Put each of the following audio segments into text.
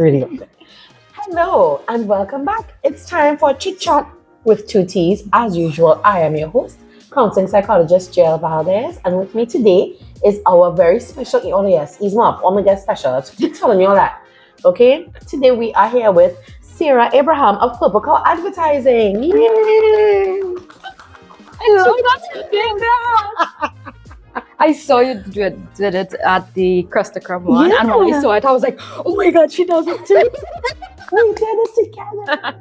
Really loved it. Hello and welcome back. It's time for Chit Chat with 2 T's. As usual, I am your host, counseling psychologist jvaldez, and with me today is our very special, oh yes, he's not, oh my god, special. So keep telling you all that. Okay, today we are here with Sara Abraham of Purple Cow Advertising. Yay! I love that you did that. I saw you did it at the Krusty Krab one, and when I saw it, I was like, "Oh my god, she does it too!" We did it together.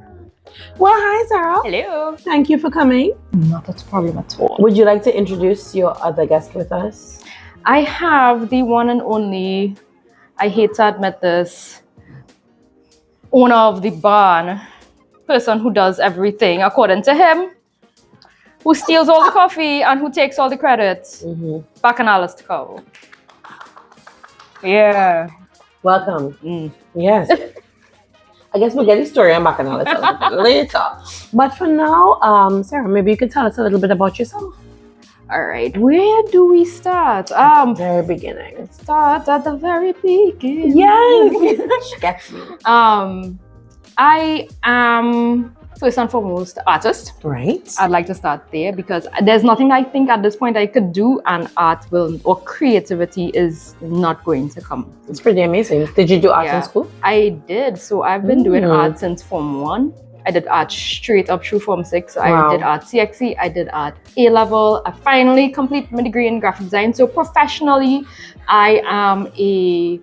Well, hi, Sara. Hello. Thank you for coming. Not a problem at all. Would you like to introduce your other guest with us? I have the one and only, I hate to admit this, owner of the barn, person who does everything according to him, who steals all the coffee and who takes all the credit. Bacchanalist cow. Yeah. Welcome. Yes. I guess we'll get the story on Bacchanal later. But for now, Sara, maybe you could tell us a little bit about yourself. All right. Where do we start? Very beginning. Start at the very beginning. Yes. She gets me. I am first and foremost artist. Right. I'd like to start there because there's nothing I think at this point I could do, and art will, or creativity is not going to come. It's pretty amazing. Did you do art in school? I did. So I've been doing art since Form 1. I did art straight up through Form 6. So I did art CXC, I did art A-level. I finally completed my degree in graphic design. So professionally, I am a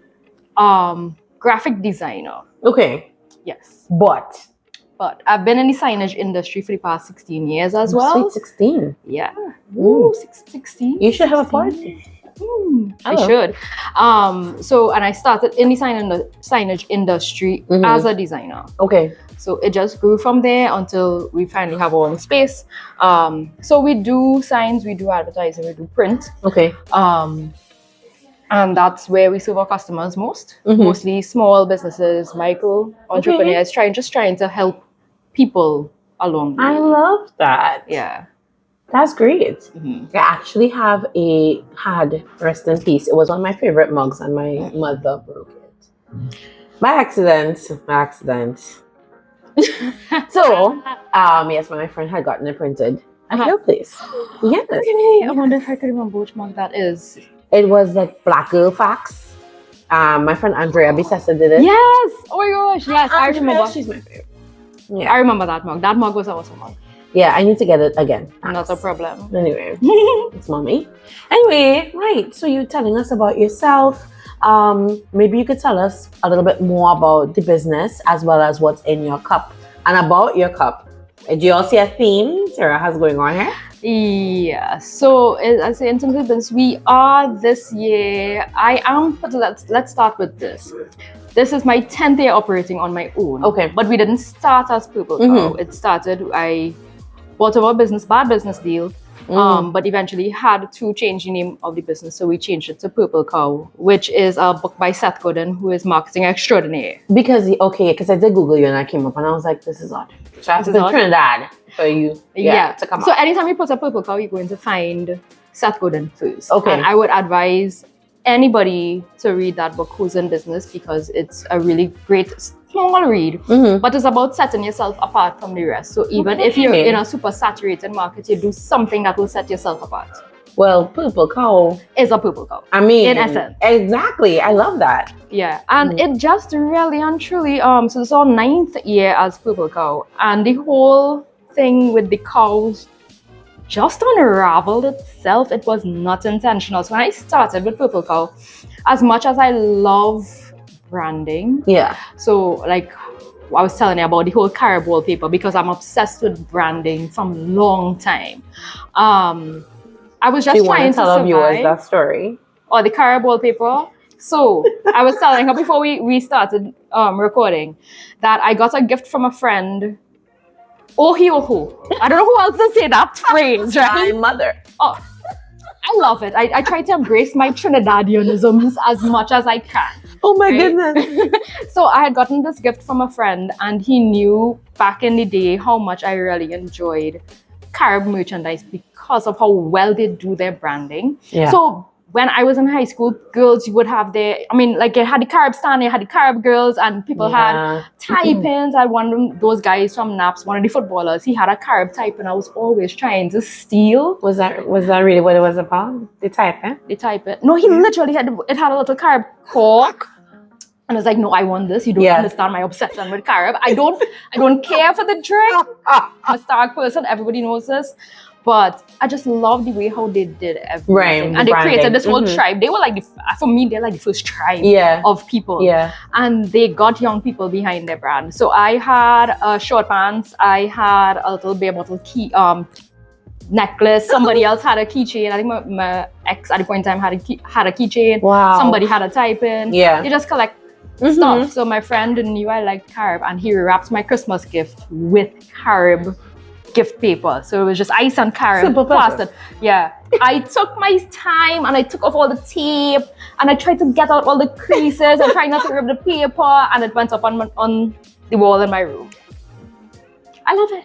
graphic designer. Okay. Yes. But I've been in the signage industry for the past 16 years as well. Sweet 16. Yeah. Ooh, 16. You should have a party. I should. And I started in the signage industry as a designer. Okay. So it just grew from there until we finally have our own space. So we do signs, we do advertising, we do print. Okay. And that's where we serve our customers most. Mostly small businesses, micro entrepreneurs, trying to help people along the way. I love that. Yeah. That's great. I actually had rest in peace. It was one of my favorite mugs and my mother broke it. By accident. So, yes, my friend had gotten it printed at your place. Yes. I wonder if I could remember which mug that is. It was like Black Girl Facts. My friend Andrea Bissessa did it. Yes! Oh my gosh, yes, I remember. She's my favorite. Yeah. I remember that mug. That mug was an awesome mug. Yeah, I need to get it again. Not a problem. Anyway, it's mommy. Anyway, right. So you're telling us about yourself. Maybe you could tell us a little bit more about the business as well as what's in your cup and about your cup. Do you all see a theme Sara has going on here? Yeah. So as in terms of business, we are this year. Let's start with this. This is my 10th year operating on my own. Okay. But we didn't start as Purple Cow. It started, I bought a bad business deal, but eventually had to change the name of the business. So we changed it to Purple Cow, which is a book by Seth Godin, who is marketing extraordinaire. Because I did Google you and I came up and I was like, this is odd. So I have to be Trinidad for you to come up. So anytime you put a Purple Cow, you're going to find Seth Godin first. Okay. And I would advise anybody to read that book who's in business because it's a really great small read, but it's about setting yourself apart from the rest. So even if you're in a super saturated market, you do something that will set yourself apart. Well, Purple Cow is a Purple Cow. I mean, in essence. Exactly. I love that. Yeah. And it just really and truly, so this is our 9th year as Purple Cow. And the whole thing with the cows just unraveled itself. It was not intentional. So when I started with Purple Cow, as much as I love branding, so like I was telling you about the whole Carib wallpaper, because I'm obsessed with branding from long time. I was just trying to tell viewers that story. Or the Carib wallpaper. So I was telling her before we started recording that I got a gift from a friend. Oho. I don't know who else to say that phrase, right? My mother. Oh, I love it. I try to embrace my Trinidadianisms as much as I can. Oh my goodness. So I had gotten this gift from a friend, and he knew back in the day how much I really enjoyed Carib merchandise because of how well they do their branding. Yeah. So when I was in high school, girls would have they had the Carib stand, they had the Carib girls, and people had tie pins. I one of those guys from Naps, one of the footballers, he had a Carib tie pin. I was always trying to steal. Was that really what it was about? The type, eh? The tie pin. No, he literally had a little Carib cork. And I was like, no, I want this. You don't understand my obsession with Carib. I don't care for the drink. I'm a stark person. Everybody knows this. But I just love the way how they did everything. Right, and they created this whole tribe. They were like, for me, they're like the first tribe of people. Yeah. And they got young people behind their brand. So I had short pants. I had a little beer bottle key necklace. Somebody else had a keychain. I think my ex at the point in time had a keychain. Wow. Somebody had a tie pin. Yeah. You just collect stuff. So my friend knew I liked Carib, and he wrapped my Christmas gift with Carib gift paper. So it was just ice and Carib plastered. Yeah. I took my time and I took off all the tape and I tried to get out all the creases and trying not to rip the paper, and it went up on the wall in my room. I love it.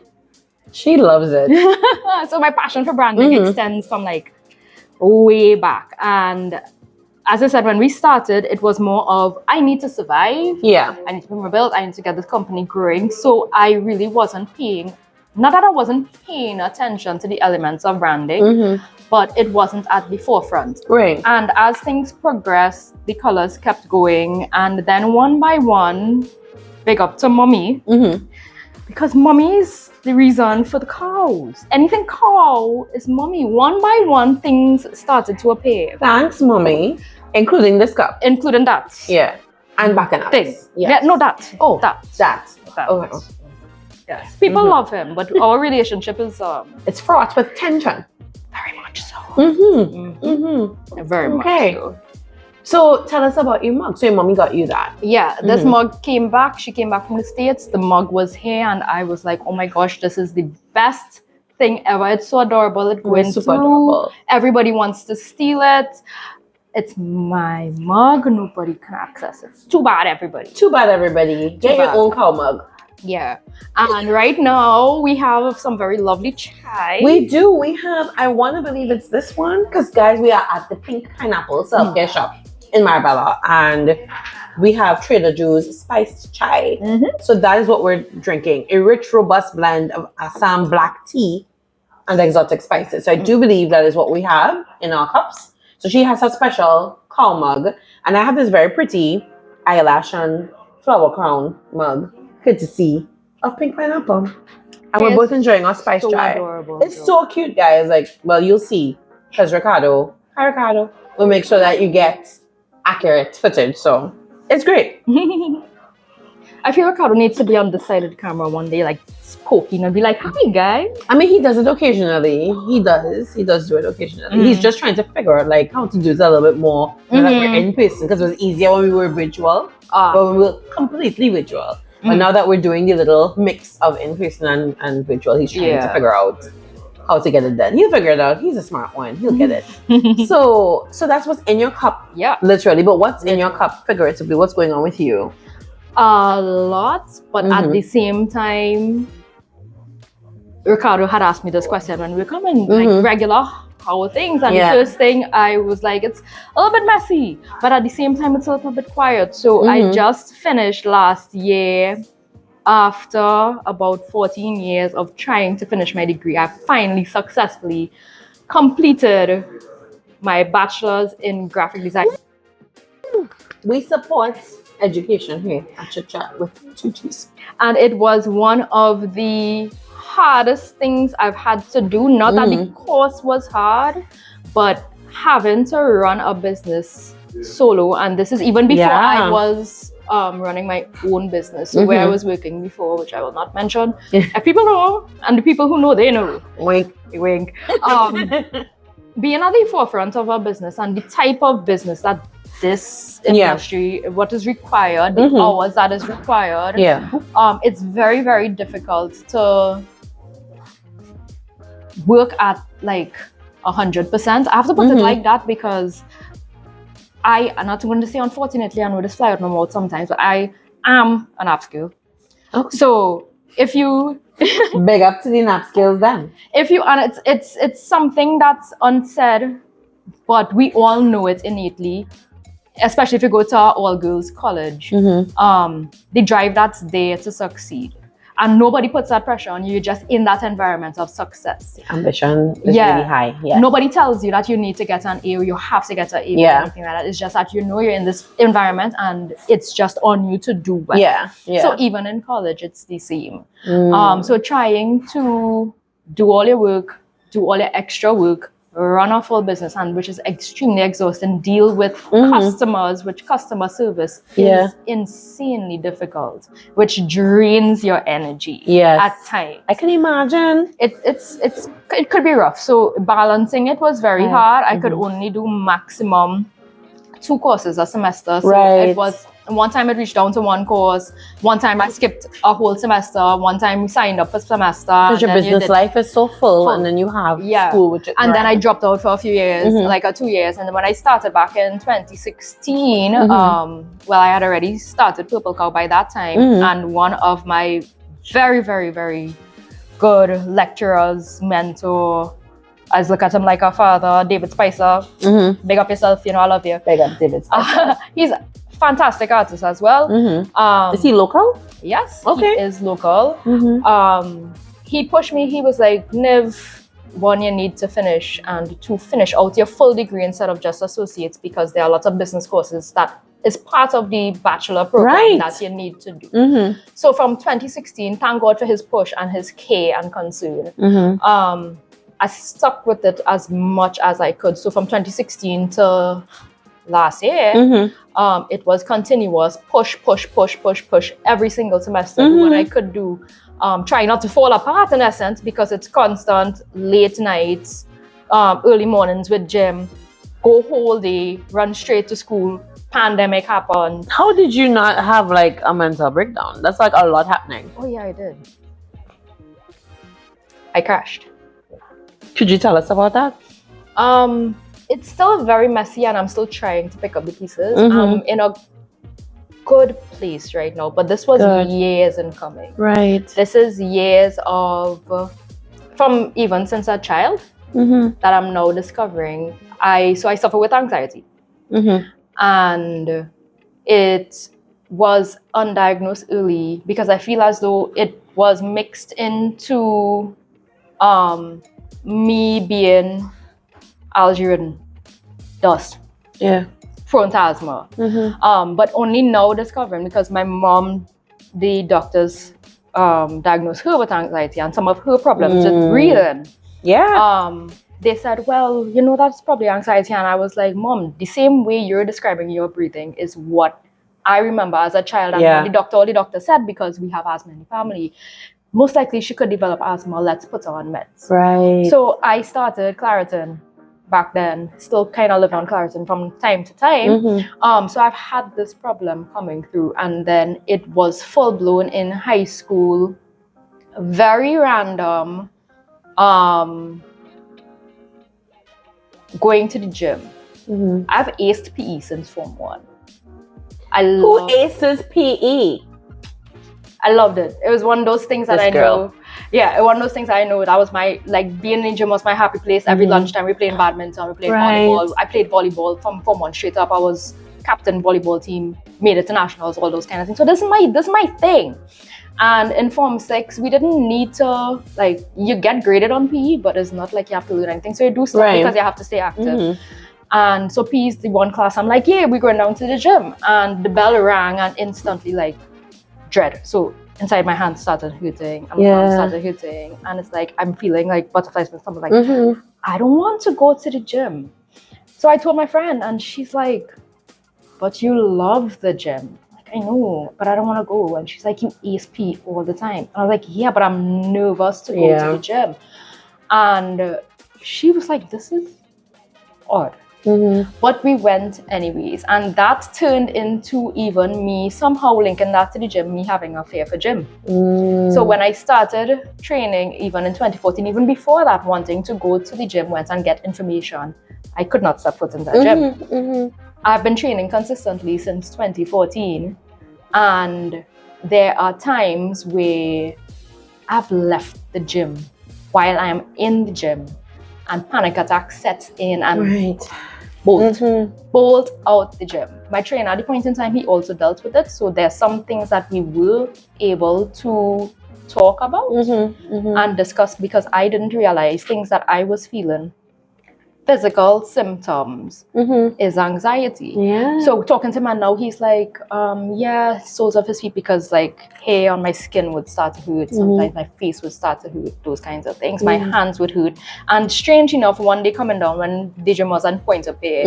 She loves it. So my passion for branding extends from like way back. And as I said, when we started, it was more of, I need to survive. Yeah. I need to pay my bills. I need to get this company growing. So I really wasn't paying, not that I wasn't paying attention to the elements of branding, but it wasn't at the forefront. Right. And as things progressed, the colors kept going. And then one by one, big up to mommy, because mommy is the reason for the cows. Anything cow is mommy. One by one, things started to appear. Thanks, mommy. Including this cup. Including that. Yeah. And bacchanals. Thing. Yes. Yeah, no, that. Oh, that. Okay. Yes. People love him, but our relationship is it's fraught with tension. very much so. Very Okay. much so. So tell us about your mug. So your mommy got you that. Yeah, this mug came back. She came back from the States. The mug was here, and I was like, oh my gosh, this is the best thing ever. It's so adorable. It's going super through. adorable. Everybody wants to steal it. It's my mug. Nobody can access it. Too bad, everybody. Too bad, everybody. Get your own cow mug. Yeah. And right now, we have some very lovely chai. We do. We have, I want to believe it's this one, because guys, we are at the Pink Pineapple self-care shop in Marabella, and we have Trader Joe's spiced chai. So that is what we're drinking. A rich, robust blend of Assam black tea and exotic spices. So I do believe that is what we have in our cups. So she has her special cow mug, and I have this very pretty eyelash and flower crown mug, courtesy of Pink Pineapple. And we're both enjoying our spice chai. Adorable. It's so cute, guys. Like, well, you'll see, because Ricardo will make sure that you get accurate footage. So it's great. I feel Ricardo needs to be on the side of the camera one day, like poking and be like, hi guys. I mean, he does it occasionally. He does do it occasionally. He's just trying to figure out like how to do it a little bit more now that we're in person, because it was easier when we were virtual, but we were completely virtual. But now that we're doing the little mix of in person and virtual, he's trying to figure out how to get it done. He'll figure it out. He's a smart one. He'll get it. So that's what's in your cup. Yeah. Literally. But what's in your cup figuratively? What's going on with you? A lot, but at the same time, Ricardo had asked me this question when we were coming, like regular, how are things? And the first thing I was like, it's a little bit messy, but at the same time, it's a little bit quiet. So I just finished last year, after about 14 years of trying to finish my degree, I finally successfully completed my bachelor's in graphic design. We support education here at Chit Chat with 2 T's. And it was one of the hardest things I've had to do. Not that the course was hard, but having to run a business solo. And this is even before I was running my own business. So where I was working before, which I will not mention. If people know, and the people who know, they know. Wink. Wink. Being at the forefront of a business and the type of business that this industry, what is required, the hours that is required, it's very, very difficult to work at like 100%. I have to put it like that because I'm not going to say unfortunately, I know this fly out my mouth sometimes, but I am an upskill. Okay. So if you big up to the nap skills then. If you, and it's something that's unsaid but we all know it innately, especially if you go to our all-girls college. The drive that's there to succeed. And nobody puts that pressure on you. You're just in that environment of success. Ambition is really high. Yes. Nobody tells you that you need to get an A or you have to get an A or anything like that. It's just that you know you're in this environment and it's just on you to do well. Yeah. So even in college, it's the same. So trying to do all your work, do all your extra work, run a full business, and which is extremely exhausting, deal with customers, which customer service is insanely difficult, which drains your energy at times. I can imagine. It could be rough. So balancing it was very hard. I could only do maximum 2 courses a semester. So it was, one time it reached down to 1 course. One time I skipped a whole semester. One time we signed up for semester. Because your business life is so full, and then you have school. Which and then I dropped out for a few years, like 2 years. And then when I started back in 2016, well, I had already started Purple Cow by that time. And one of my very, very, very good lecturers, mentor, I look at him like a father, David Spicer. Big up yourself, you know, I love you. Big up David Spicer. He's a fantastic artist as well. Is he local? Yes, he is local. He pushed me. He was like, Niv, 1, you need to finish, and 2, finish out your full degree instead of just associates, because there are lots of business courses that is part of the bachelor program that you need to do. So from 2016, thank God for his push and his care and concern. I stuck with it as much as I could. So from 2016 to last year, it was continuous push every single semester. What I could do, try not to fall apart in essence, because it's constant late nights, early mornings with gym, go whole day, run straight to school. Pandemic happened. How did you not have like a mental breakdown? That's like a lot happening. Oh yeah, I did. I crashed. Could you tell us about that? It's still very messy, and I'm still trying to pick up the pieces. I'm in a good place right now, but this was years in coming. Right. This is years of, from even since a child, that I'm now discovering. I suffer with anxiety. And it was undiagnosed early because I feel as though it was mixed into me being algae-ridden, dust, prone to asthma. But only now discovering, because my mom, the doctors diagnosed her with anxiety and some of her problems with breathing. They said, well, you know, that's probably anxiety. And I was like, Mom, the same way you're describing your breathing is what I remember as a child. And all the doctor said, because we have asthma in the family, most likely she could develop asthma. Let's put her on meds. Right. So I started Claritin back then, still kind of live on Claritin from time to time. So I've had this problem coming through. And then it was full blown in high school, very random. Going to the gym. I've aced PE since Form 1. Who aces PE? I loved it. It was one of those things that I know. Yeah, one of those things I know. That was my, like, being in the gym was my happy place. Every lunchtime we played badminton, we played volleyball. I played volleyball from Form 1 straight up. I was captain volleyball team, made it to nationals, all those kind of things. So this is my thing. And in Form 6, we didn't need to, like, you get graded on PE, but it's not like you have to learn anything. So you do stuff because you have to stay active. And so PE is the one class I'm like, yeah, we're going down to the gym. And the bell rang and instantly, like, dread. So inside my hands started hurting and my arms started hurting. And it's like, I'm feeling like butterflies and stuff. Like, I don't want to go to the gym. So I told my friend, and she's like, but you love the gym. I know, but I don't want to go. And she's like, you ace PE all the time. And I was like, yeah, but I'm nervous to go to the gym. And she was like, this is odd. But we went anyways. And that turned into even me somehow linking that to the gym, me having a fear for gym. So when I started training, even in 2014, even before that, wanting to go to the gym, went and get information, I could not step foot in that gym. I've been training consistently since 2014, and there are times where I've left the gym while I am in the gym, and panic attack sets in and Right. bolt out the gym. My trainer at the point in time, he also dealt with it. So there's some things that we were able to talk about and discuss, because I didn't realize things that I was feeling. Physical symptoms is anxiety. Yeah. So talking to him now, he's like, soles of his feet, because like hair on my skin would start to hurt. Sometimes my face would start to hurt, those kinds of things. My hands would hurt. And strange enough, one day coming down when the gym was on point of pay,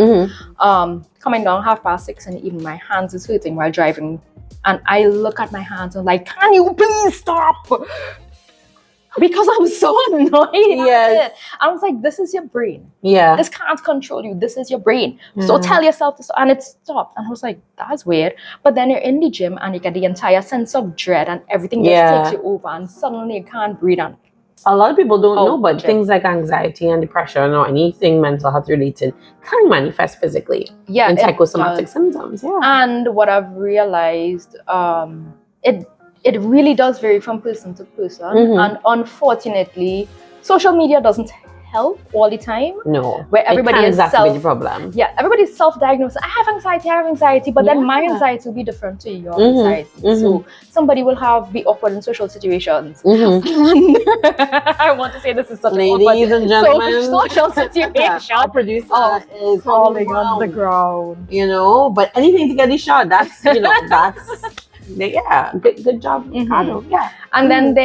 coming down 6:30, and even my hands is hurting while driving. And I look at my hands and I'm like, can you please stop? Because I was so annoyed. Yes. I was like, this is your brain. Yeah. This can't control you. This is your brain. So tell yourself this. And it stopped. And I was like, that's weird. But then you're in the gym and you get the entire sense of dread and everything just takes you over. And suddenly you can't breathe. And a lot of people don't know, but things like anxiety and depression or anything mental health related can manifest physically in psychosomatic symptoms. Yeah. And what I've realized, it really does vary from person to person. And unfortunately, social media doesn't help all the time. No. Where everybody is the problem. Yeah, everybody's self-diagnosed. I have anxiety, but then my anxiety will be different to your anxiety. So somebody will be awkward in social situations. I want to say this is such Ladies an awkward and gentlemen, social situation. Our producer is falling on the ground. You know, but anything to get the shot, that's, you know, that's... Yeah, good job, Ricardo. Yeah. And then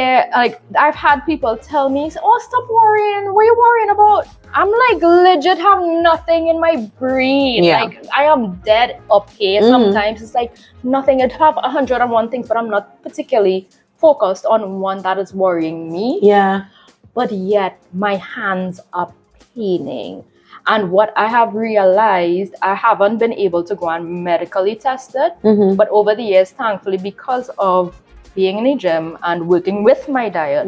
I've had people tell me, oh, stop worrying. What are you worrying about? I'm like, legit have nothing in my brain. Yeah. Like, I am dead up here. Sometimes it's like nothing. I'd have 101 things, but I'm not particularly focused on one that is worrying me. Yeah. But yet my hands are paining. And what I have realized, I haven't been able to go and medically test it. But over the years, thankfully, because of being in a gym and working with my diet,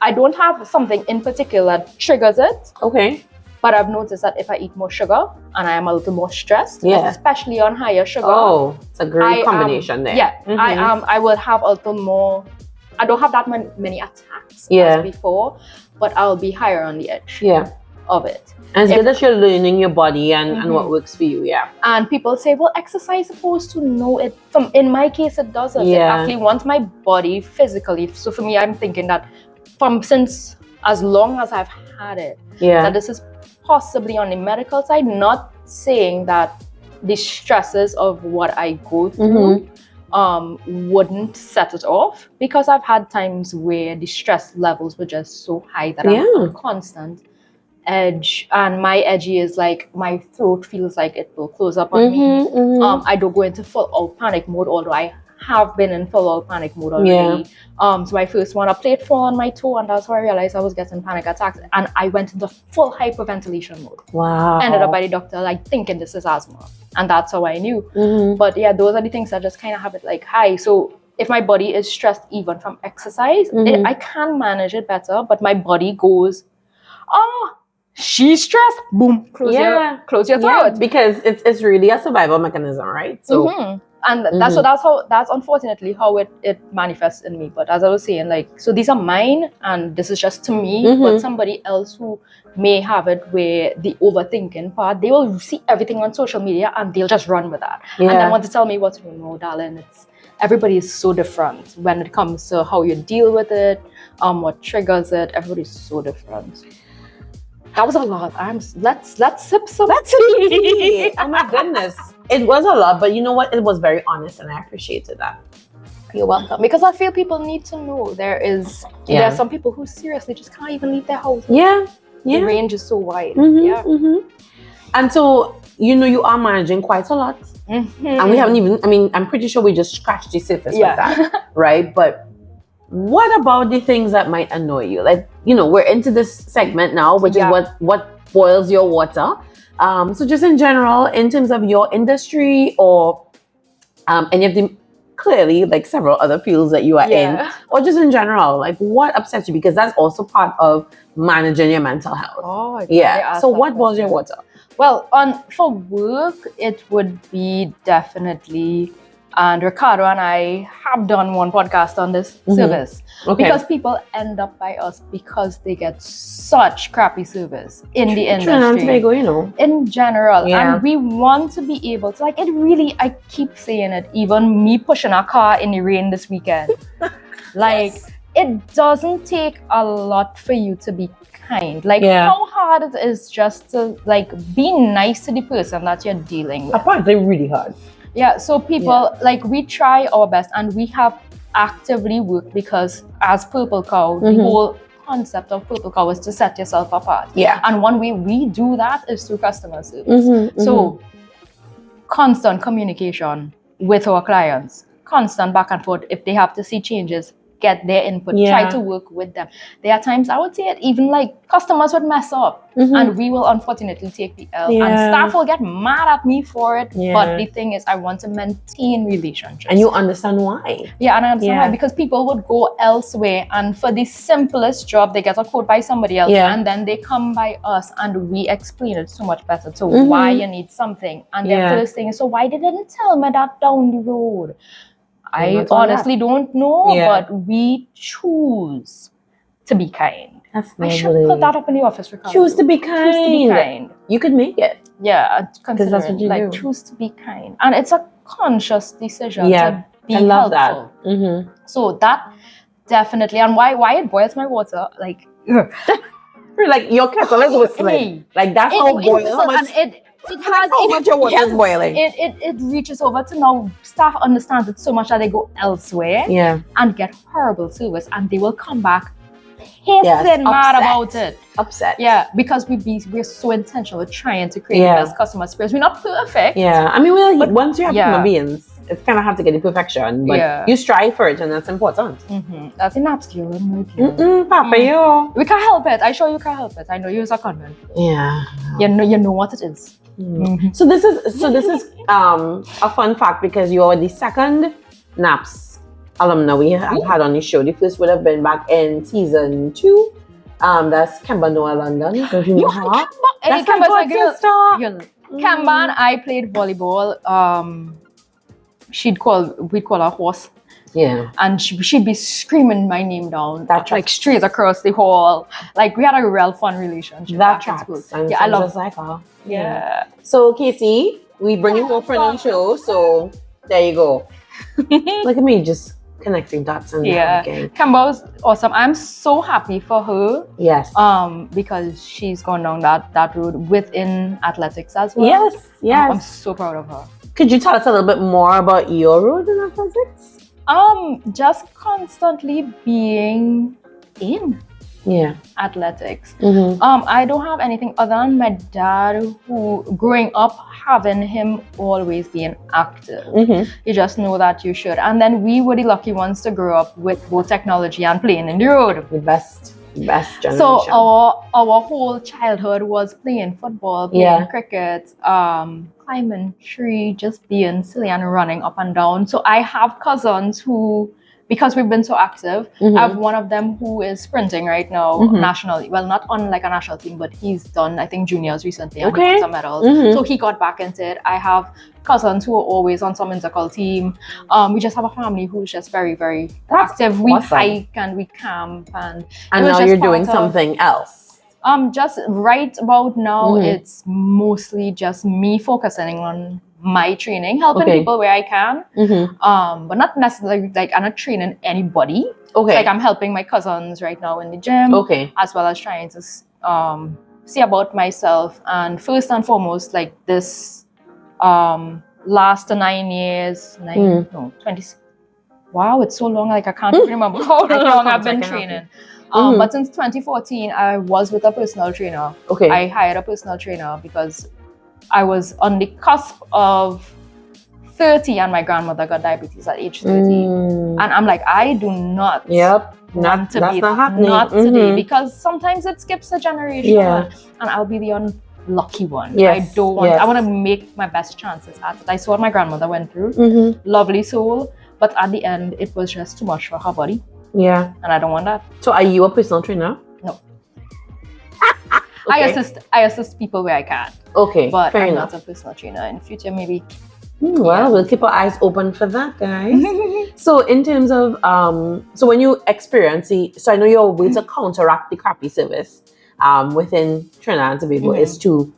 I don't have something in particular that triggers it. Okay. But I've noticed that if I eat more sugar and I am a little more stressed, especially on higher sugar. Oh, it's a great combination there. Yeah, I will have a little more. I don't have that many attacks as before, but I'll be higher on the edge of it. And it's good that you're learning your body and what works for you, And people say, well, exercise is supposed to know it. In my case, it doesn't. It actually wants my body physically. So for me, I'm thinking that since as long as I've had it, that this is possibly on the medical side, not saying that the stresses of what I go through wouldn't set it off, because I've had times where the stress levels were just so high that I'm on constant edge, and my edgy is like my throat feels like it will close up on me. I don't go into full out panic mode, although I have been in full out panic mode already. So my first one, a plate fall on my toe, and that's how I realized I was getting panic attacks, and I went into full hyperventilation mode. Wow. Ended up by the doctor like thinking this is asthma, and that's how I knew. But yeah, those are the things that just kind of have it like high. So if my body is stressed even from exercise, I can manage it better, but my body goes, oh, she's stressed. Boom. Close your throat. Because it's really a survival mechanism, right? So and that's unfortunately how it manifests in me. But as I was saying, like, so these are mine and this is just to me, but somebody else who may have it where the overthinking part, they will see everything on social media and they'll just run with that. And then want to tell me what to do. No, darling, everybody is so different when it comes to how you deal with it, what triggers it. Everybody's so different. That was a lot. Let's sip some tea. Oh my goodness. It was a lot, but you know what? It was very honest and I appreciated that. You're welcome. Because I feel people need to know there are some people who seriously just can't even leave their house. The range is so wide. And so, you know, you are managing quite a lot. And we haven't even, I'm pretty sure we just scratched the surface with that, right? But what about the things that might annoy you? Like, you know, we're into this segment now, which is what boils your water. So just in general, in terms of your industry or any of the, clearly, like several other fields that you are in, or just in general, like what upsets you? Because that's also part of managing your mental health. Oh, so what boils your water? Well, for work, it would be definitely And Ricardo and I have done one podcast on this service. Okay. Because people end up by us because they get such crappy service in the industry. Trinidad and Tobago, you know. In general. Yeah. And we want to be able to, like, it really, I keep saying it, even me pushing a car in the rain this weekend. Like, it doesn't take a lot for you to be kind. Like, how hard it is just to, like, be nice to the person that you're dealing with. Apparently really hard. Yeah, so people, like, we try our best, and we have actively worked, because as Purple Cow, the whole concept of Purple Cow is to set yourself apart. Yeah. And one way we do that is through customer service. So, constant communication with our clients, constant back and forth. If they have to see changes, get their input, try to work with them. There are times, I would say it, even like customers would mess up and we will unfortunately take the L, and staff will get mad at me for it. But the thing is, I want to maintain relationships. And you understand why. Yeah, and I understand why, because people would go elsewhere, and for the simplest job, they get a quote by somebody else, and then they come by us and we explain it so much better. So why you need something. And their first thing is, so why didn't you tell me that down the road? I honestly don't know, but we choose to be kind. That's I should put that up in the office, Ricardo. Choose to be kind. Choose to be kind. You could make it. Yeah, because that's what you like, do. choose to be kind. And it's a conscious decision to be I love helpful. that. So that definitely, and why it boils my water, like... like your kettle is whistling. Like that's how boiling. It has how much your water is boiling. It reaches over to now. Staff understands it so much that they go elsewhere and get horrible service, and they will come back pissing mad about it. Upset. Yeah, because we're so intentional with trying to create the best customer experience. We're not perfect. Yeah, I mean, but once you have human beings, it's kind of hard to get the perfection, but you strive for it, and that's important. That's an upskill. Papa, you. We can't help it. I sure you can't help it. I know you're a convent. Yeah. You know what it is. So this is a fun fact, because you're the second NAPS alumna we have had on the show. The first would have been back in season 2. That's Kemba Noah London. Don't you know her? That's my god sister. Kemba and I played volleyball. We'd call her horse. Yeah. And she'd be screaming my name down, like straight across the hall. Like, we had a real fun relationship. That tracks. And I love just like her. Yeah. So Casey, we bring you more friend on the show. So there you go. Look at me just connecting dots and Kemba was awesome. I'm so happy for her. Yes. Because she's gone down that road within athletics as well. Yes. Yes. I'm so proud of her. Could you tell us a little bit more about your road in athletics? Just constantly being in athletics. I don't have anything other than my dad, who growing up having him always being active. You just know that you should. And then we were the lucky ones to grow up with both technology and playing in the road. The best generation. So our whole childhood was playing football, playing cricket, climbing tree, just being silly and running up and down. So I have cousins who, because we've been so active, I have one of them who is sprinting right now nationally. Well, not on like a national team, but he's done, I think, juniors recently and he won some medals. So he got back into it. I have cousins who are always on some intercol team. We just have a family who's just very, very active. We hike and we camp, and now you're doing something else. Just right about now, it's mostly just me focusing on my training, helping people where I can, but not necessarily like I'm not training anybody. Like I'm helping my cousins right now in the gym, as well as trying to see about myself. And first and foremost, like this last 9 years, 20. Wow, it's so long. Like I can't even remember how long I've been training. But since 2014, I was with a personal trainer. I hired a personal trainer because I was on the cusp of 30 and my grandmother got diabetes at age 30. And I'm like, I do not want to be not today, because sometimes it skips a generation and I'll be the unlucky one. I don't want, I want to make my best chances at it. I saw what my grandmother went through. Lovely soul. But at the end, it was just too much for her body. And I don't want that. So are you a personal trainer? No. I assist people where I can. But I'm not a personal trainer. In the future, maybe Well, we'll keep our eyes open for that, guys. So in terms of so when you experience so I know your way to counteract the crappy service within Trinidad and Tobago is to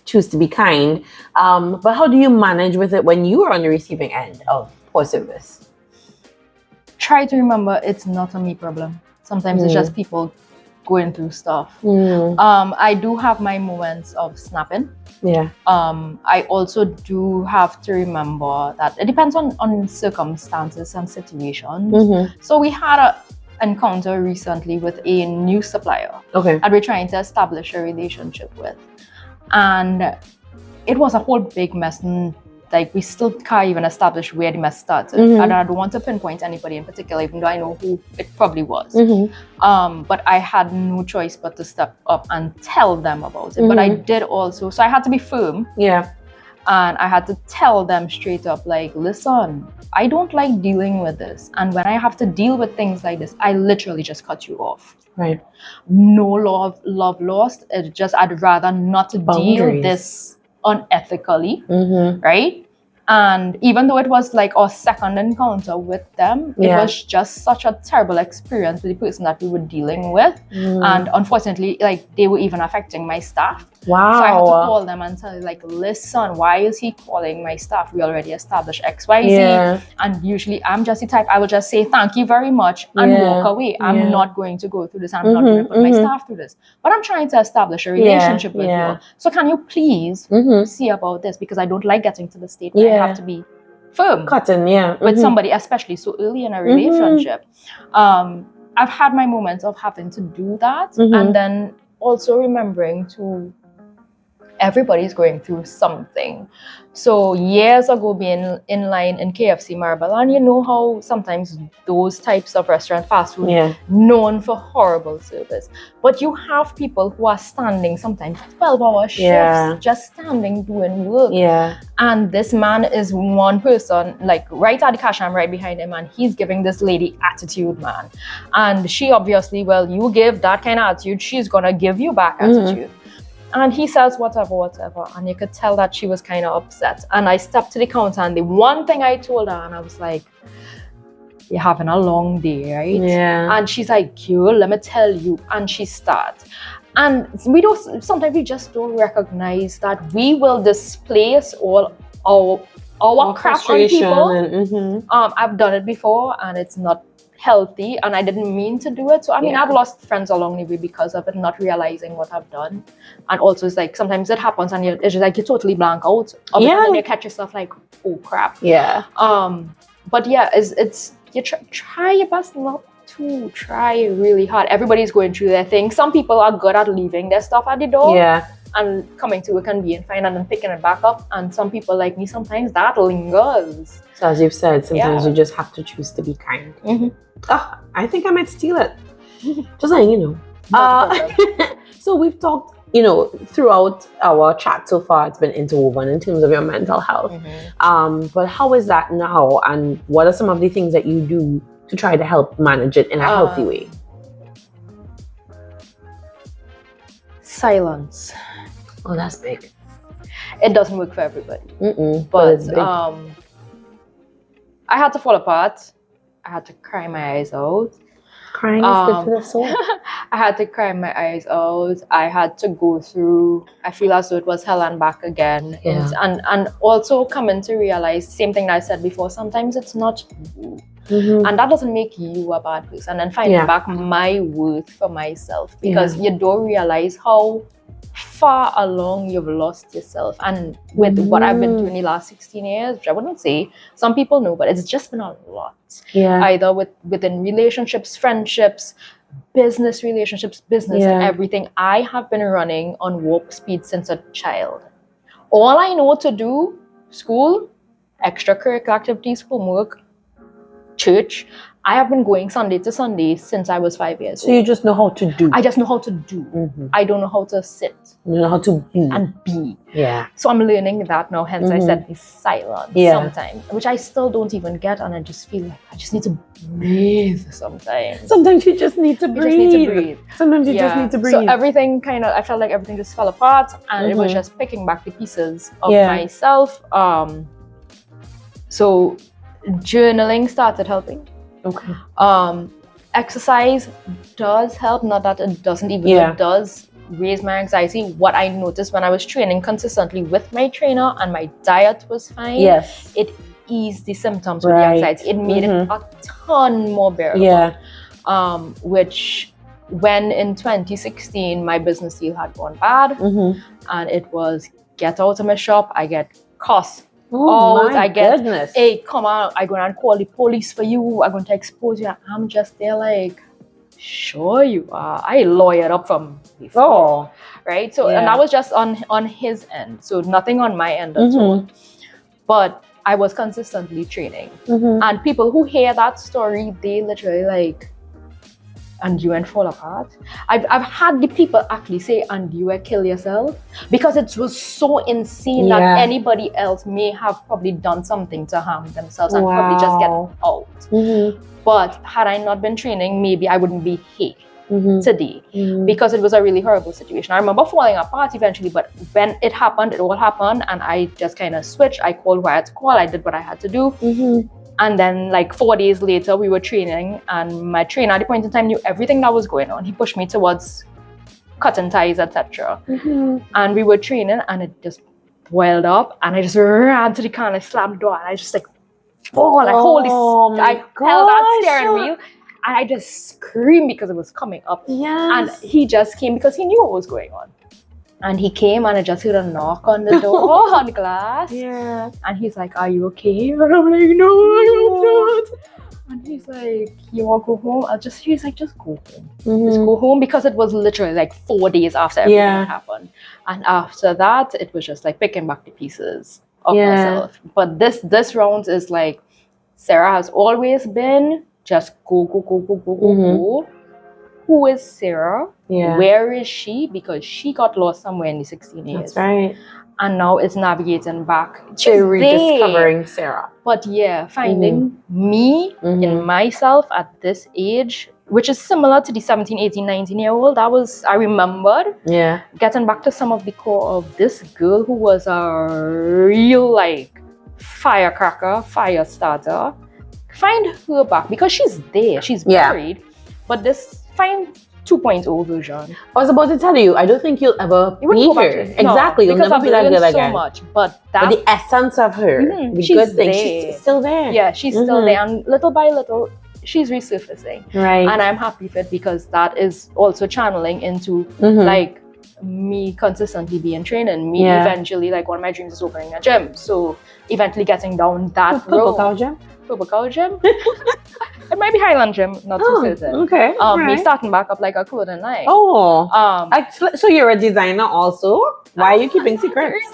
choose to be kind. But how do you manage with it when you are on the receiving end of poor service? Try to remember it's not a me problem. Sometimes it's just people going through stuff. I do have my moments of snapping. Yeah. I also do have to remember that it depends on circumstances and situations. So we had an encounter recently with a new supplier that we're trying to establish a relationship with. And it was a whole big mess. And like we still can't even establish where the mess started. And I don't want to pinpoint anybody in particular, even though I know who it probably was. But I had no choice but to step up and tell them about it. But I did also, so I had to be firm. Yeah. And I had to tell them straight up, like, listen, I don't like dealing with this. And when I have to deal with things like this, I literally just cut you off. Right. No love lost. It's just I'd rather not deal this unethically, right? And even though it was like our second encounter with them, it was just such a terrible experience with the person that we were dealing with. And unfortunately, like they were even affecting my staff. Wow. So I had to call them and tell them, like, listen, why is he calling my staff? We already established XYZ. And usually I'm just the type, I will just say thank you very much and walk away. I'm not going to go through this. I'm not going to put my staff through this. But I'm trying to establish a relationship with you. So can you please see about this? Because I don't like getting to the state where I have to be firm with somebody, especially so early in a relationship. I've had my moments of having to do that. And then also remembering to everybody's going through something. So years ago, being in line in KFC Marabella, and you know how sometimes those types of restaurant fast food known for horrible service, but you have people who are standing sometimes 12-hour shifts just standing doing work. And this man is one person, like right at the cash, I'm right behind him, and he's giving this lady attitude, man. And she obviously, well, you give that kind of attitude, she's gonna give you back attitude. And he says whatever, and you could tell that she was kind of upset. And I stepped to the counter, and the one thing I told her, and I was like, you're having a long day, right? And she's like, girl, let me tell you. And she starts. And sometimes we just don't recognize that we will displace all our crap on people. I've done it before, and it's not healthy, and I didn't mean to do it. So I mean, I've lost friends along the way because of it, not realizing what I've done. And also it's like sometimes it happens and it's just like you totally blank out of it, and then you catch yourself like, oh crap. But it's you try your best not to try really hard. Everybody's going through their thing. Some people are good at leaving their stuff at the door and coming to work and being fine and then picking it back up. And some people like me, sometimes that lingers. So as you've said, sometimes you just have to choose to be kind. I think I might steal it. Just letting you know. So we've talked, throughout our chat so far, it's been interwoven in terms of your mental health. But how is that now? And what are some of the things that you do to try to help manage it in a healthy way? Silence. Oh, that's big. It doesn't work for everybody. But I had to fall apart. I had to cry my eyes out. Crying is good for the soul. I had to cry my eyes out. I had to go through, I feel as though it was hell and back again. And also coming to realize, same thing that I said before, sometimes it's not you. And that doesn't make you a bad person. And then finding back my worth for myself, because you don't realize how far along you've lost yourself. And with what I've been doing the last 16 years, which I wouldn't say some people know, but it's just been a lot. Either within relationships, friendships, business relationships, business and everything. I have been running on warp speed since a child. All I know to do, school, extracurricular activities, homework, church. I have been going Sunday to Sunday since I was 5 years old. So you just know how to do. I just know how to do. I don't know how to sit. You know how to be. And be. So I'm learning that now. Hence I said it's silence sometimes, which I still don't even get. And I just feel like I just need to breathe sometimes. Sometimes you just need to breathe. Sometimes you just need to breathe. So everything I felt like everything just fell apart. And it was just picking back the pieces of myself. So journaling started helping. Okay. Exercise does help, not that it doesn't, even though it does raise my anxiety. What I noticed when I was training consistently with my trainer and my diet was fine, it eased the symptoms with the anxiety. It made it a ton more bearable. Which when in 2016 my business deal had gone bad, and it was get out of my shop, I get cussed. I get, goodness. Hey, come on, I'm going to call the police for you. I'm going to expose you. I'm just there like, sure you are. I lawyered up from before, right? So, and that was just on his end. So nothing on my end at all. But I was consistently training. And people who hear that story, they literally like, and you went fall apart. I've had the people actually say, and you will kill yourself, because it was so insane that anybody else may have probably done something to harm themselves and probably just get out. But had I not been training, maybe I wouldn't be here today, because it was a really horrible situation. I remember falling apart eventually, but when it happened, it all happened, and I just kind of switched. I called who I had to call. I did what I had to do. And then like 4 days later, we were training, and my trainer at the point in time knew everything that was going on. He pushed me towards cutting ties, etc. And we were training, and it just boiled up, and I just ran to the car and I slammed the door, and I just like, I held that steering wheel, and I just screamed because it was coming up. And he just came because he knew what was going on. And he came, and I just heard a knock on the door, on the glass. And he's like, are you okay? And I'm like, no, I'm not. And he's like, you want to go home? He's like, just go home. Just go home, because it was literally like 4 days after everything had happened. And after that, it was just like picking back the pieces of myself. But this round is like, Sarah has always been just go. Who is Sarah? Where is she? Because she got lost somewhere in the 16 years. That's right. And now it's navigating back to rediscovering Sarah. But finding me in myself at this age, which is similar to the 17, 18, 19-year-old. I remembered getting back to some of the core of this girl who was a real like firecracker, fire starter. Find her back, because she's there, she's buried. But find 2.0 version. I was about to tell you, I don't think you'll ever be here. Exactly, you'll never be that girl again. So much, but the essence of her, the good thing, she's still there. Yeah, she's still there, and little by little, she's resurfacing. Right. And I'm happy for it, because that is also channeling into like me consistently being training. Me eventually, like one of my dreams is opening a gym. So eventually getting down that road. Purple Cow Gym? It might be Highland Gym, not too certain. Okay. Me starting back up like a clothing line. So you're a designer also? Why are you keeping secrets?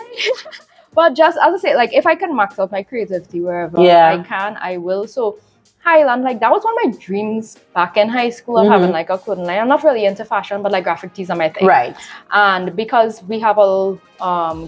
But just as I say, like if I can max out my creativity wherever I can, I will. So Highland, like that was one of my dreams back in high school of having like a clothing line. I'm not really into fashion, but like graphic tees are my thing. Right. And because we have a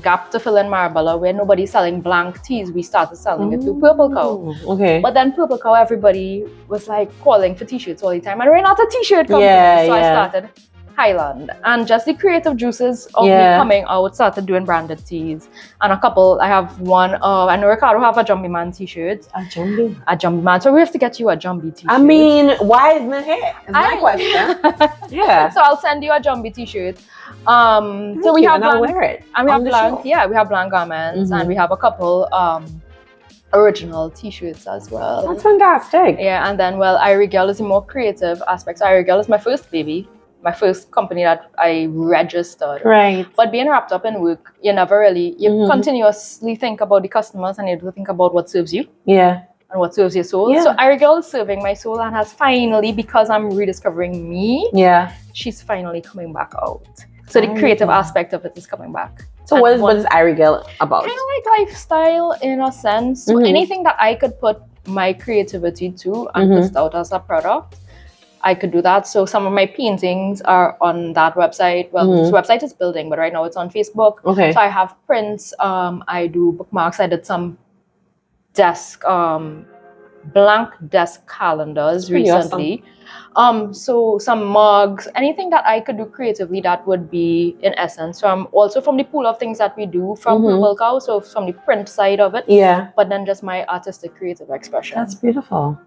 gap to fill in Marabella where nobody's selling blank tees, we started selling it through Purple Cow. Okay. But then Purple Cow, everybody was like calling for t-shirts all the time, and we're not a t-shirt company. So I started Highland, and just the creative juices of me coming out, started doing branded tees. And a couple, I have one, I know Ricardo have a Jumbie Man t-shirt. A Jumbie Man. So we have to get you a Jumbie t-shirt. I mean, why isn't it here? Is my question. So I'll send you a Jumbie t-shirt. So we have blank, wear it. And we have blank, we have blank garments, and we have a couple original t-shirts as well. That's fantastic. Yeah, and then Irie Girl is the more creative aspect. So Irie Girl is my first baby. My first company that I registered. Right. But being wrapped up in work, you never really, you continuously think about the customers, and you have to think about what serves you. Yeah. And what serves your soul. Yeah. So Irie Girl is serving my soul, and has finally, because I'm rediscovering me, she's finally coming back out. So the creative aspect of it is coming back. So what is Irie Girl about? Kind of like lifestyle in a sense. So anything that I could put my creativity to and put it out as a product, I could do that. So some of my paintings are on that website. Well, this website is building, but right now it's on Facebook. Okay. So I have prints. I do bookmarks. I did some desk blank desk calendars pretty recently. So some mugs, anything that I could do creatively that would be in essence from the pool of things that we do from Purple Cow, so from the print side of it. Yeah. But then just my artistic creative expression. That's beautiful.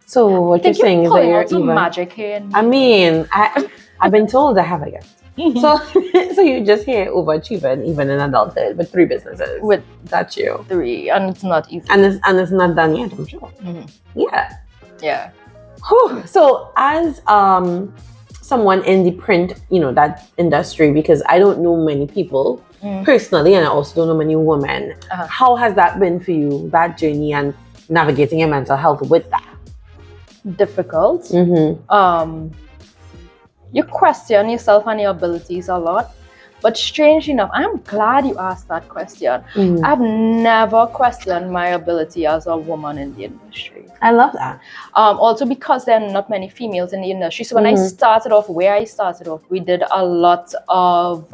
So what you're I think saying is that pulling you're out some even magic here. In me. I mean, I've been told I have a gift. So so you're just here overachieving even in adulthood with 3 businesses. With that's you. 3, and it's not easy. And it's not done yet, I'm sure. Yeah. Yeah. Whew. So as someone in the print, that industry, because I don't know many people personally, and I also don't know many women. How has that been for you, that journey and navigating your mental health with that? Difficult. You question yourself and your abilities a lot. But strange enough, I'm glad you asked that question. I've never questioned my ability as a woman in the industry. I love that. Also because there are not many females in the industry. So when I started off, we did a lot of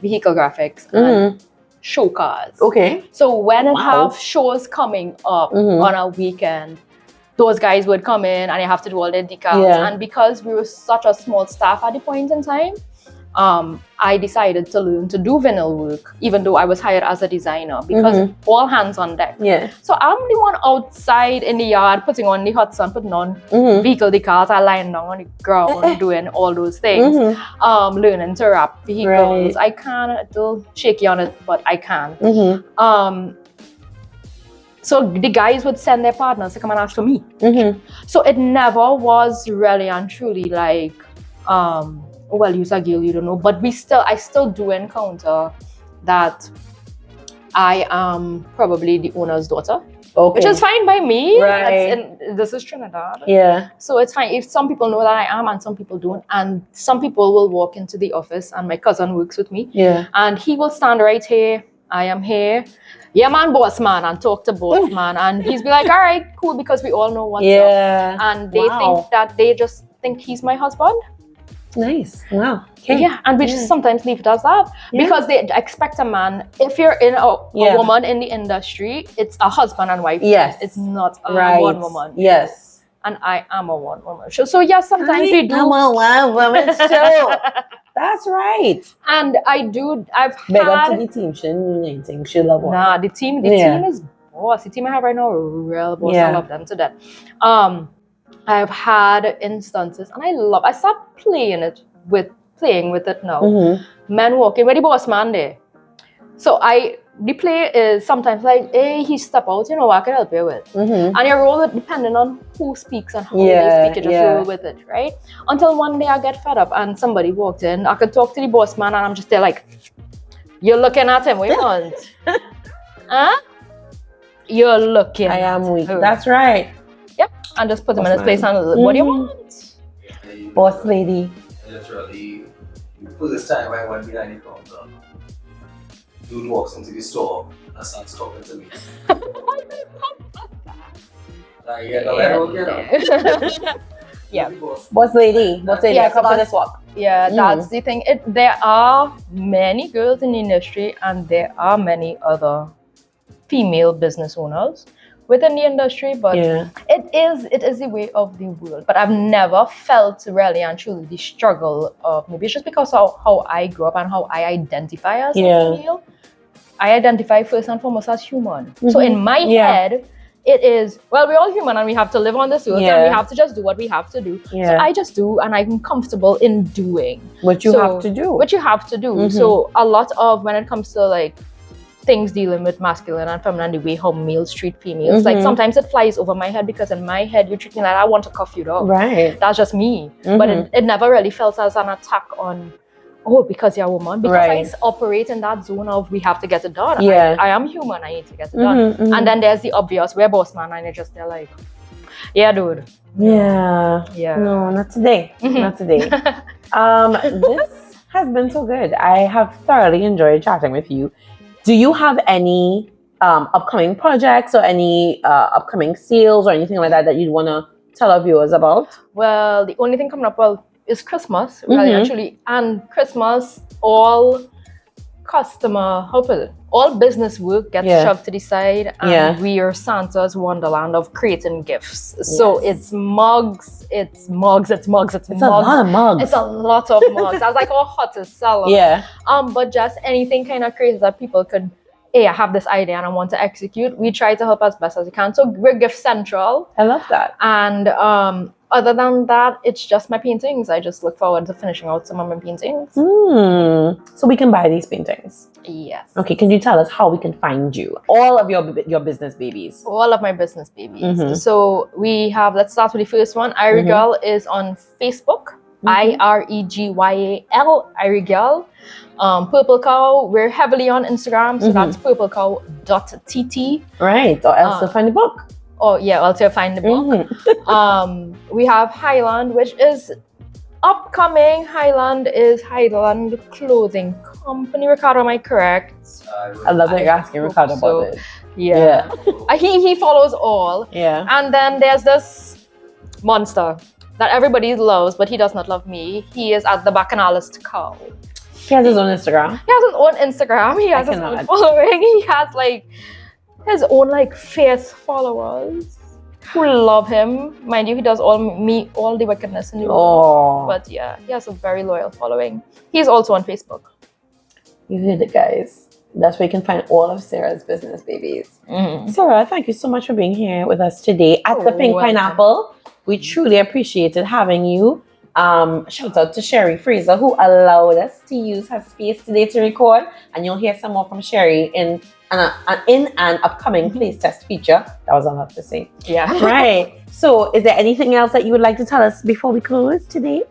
vehicle graphics and show cars. Okay. So when I have shows coming up on a weekend, those guys would come in and I have to do all their decals. Yeah. And because we were such a small staff at the point in time, I decided to learn to do vinyl work, even though I was hired as a designer, because all hands on deck. Yeah. So I'm the one outside in the yard putting on the hot sun, putting on vehicle decals. I lying down on the ground doing all those things. Learning to wrap vehicles. Right. I can a little shaky on it, but I can. So the guys would send their partners to come and ask for me. So it never was really and truly like, well, you're a girl, you don't know. But I still do encounter that I am probably the owner's daughter. Okay. Which is fine by me. Right. This is Trinidad. Yeah. So it's fine. If some people know that I am and some people don't. And some people will walk into the office and my cousin works with me. Yeah. And he will stand right here. I am here. Yeah, man, boss man, and talk to boss man. And he's be like, all right, cool, because we all know what's up. And they just think he's my husband. Nice. Wow. Okay. Yeah, and we just sometimes leave it as that because they expect a man. If you're in a woman in the industry, it's a husband and wife. Yes. It's not a one woman. Yes. And I am a one woman show. So yes, sometimes we do. I'm a one woman show. That's right. And I've Big had up to the team. She didn't mean anything. She love one. Nah, the team is boss. The team I have right now, real boss. I love them to death. I've had instances, and I start playing with it now. Men walking where the boss man there. So the play is sometimes like, hey, he step out, I can help you with. And you roll it depending on who speaks and how they speak, you just roll with it, right? Until one day I get fed up and somebody walked in. I could talk to the boss man and I'm just there like, you're looking at him, what you want? Huh? You're looking. I am weak. That's right. Yep. And just put him in his place and what do you want? Boss lady. Literally, for this time I went behind the counter. Dude walks into the store and starts talking to me. Like, yeah. Boss lady. I come on this walk. Yeah, that's the thing. There are many girls in the industry and there are many other female business owners within the industry, but it is the way of the world. But I've never felt really and truly the struggle of, maybe it's just because of how I grew up and how I identify as a female. I identify first and foremost as human. So in my head, it is, well, we're all human and we have to live on this earth and we have to just do what we have to do. So I just do, and I'm comfortable in doing what you have to do. What you have to do. So a lot of, when it comes to like things dealing with masculine and feminine, the way how males treat females, like sometimes it flies over my head because in my head you treat me like I want to cuff you down. Right. That's just me. But it never really felt as an attack on, because you're a woman. Because I operate in that zone of we have to get it done. I am human, I need to get it done. And then there's the obvious, we're boss man, and they're like, yeah, dude. Yeah. No, not today. Not today. This has been so good. I have thoroughly enjoyed chatting with you. Do you have any upcoming projects or any upcoming sales or anything like that you'd want to tell our viewers about? Well, the only thing coming up is Christmas, really, actually. And Christmas, all customer, how put it? All business work gets Yeah. shoved to the side, and Yeah. we are Santa's wonderland of creating gifts. So Yes. it's mugs, it's mugs. It's a lot of mugs. It's a lot of mugs. That's like our hottest seller. Yeah. But just anything kind of crazy that people could, hey, I have this idea and I want to execute. We try to help as best as we can. So we're gift central. I love that. And other than that, it's just my paintings. I just look forward to finishing out some of my paintings. So we can buy these paintings. Yes. Okay, can you tell us how we can find you? All of your business babies. All of my business babies. Mhm. So we have, let's start with the first one. Irigel is on Facebook. IREGYAL, Irigel. Purple Cow, we're heavily on Instagram. So that's purplecow.tt. Right, or else you'll find the book. Oh, yeah, also find the book. We have Highland, which is upcoming. Highland is Highland Clothing Company. Ricardo, am I correct? I love that you're asking Ricardo about it. Yeah. He follows all. Yeah. And then there's this monster that everybody loves, but he does not love me. He is at the Bacchanalist Cow. He has his own Instagram. He has his own Instagram. He has his own following. He has like his own like fierce followers who love him. Mind you, he does all the wickedness in the world. But yeah, he has a very loyal following. He's also on Facebook. You heard it, guys. That's where you can find all of Sarah's business babies. Sarah, thank you so much for being here with us today at the Pink Pineapple. We truly appreciated having you. Shout out to Sherry Fraser, who allowed us to use her space today to record. And you'll hear some more from Sherry in an upcoming place test feature. That was all I have to say. Yeah. Right. So is there anything else that you would like to tell us before we close today?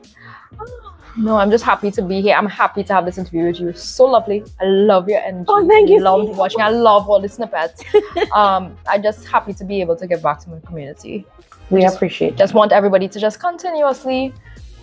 No, I'm just happy to be here. I'm happy to have this interview with you. You're so lovely. I love your energy. Oh, thank you. Love watching. I love all the snippets. I'm just happy to be able to give back to my community. We appreciate it. Just want everybody to just continuously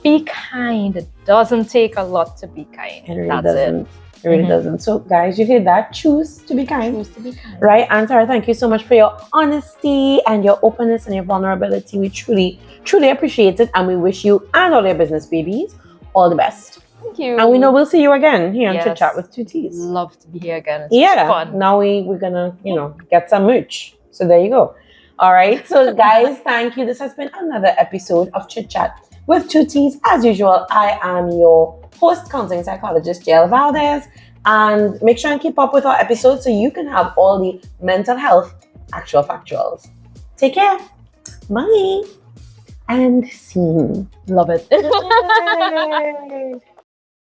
be kind. It doesn't take a lot to be kind. It really That's doesn't. it. It really doesn't. So, guys, you hear that? Choose to be kind. Choose to be kind. Right? And Sarah, thank you so much for your honesty and your openness and your vulnerability. We truly, truly appreciate it. And we wish you and all your business babies all the best. Thank you. And we know we'll see you again here on Yes. Chit Chat with 2 T's. Love to be here again. It's fun. Now we're gonna, get some merch. So there you go. All right. So guys, thank you. This has been another episode of Chit Chat with 2 T's. As usual, I am your host, counseling psychologist jvaldez. And make sure and keep up with our episodes so you can have all the mental health actual factuals. Take care. Bye. And scene. Love it. Yay.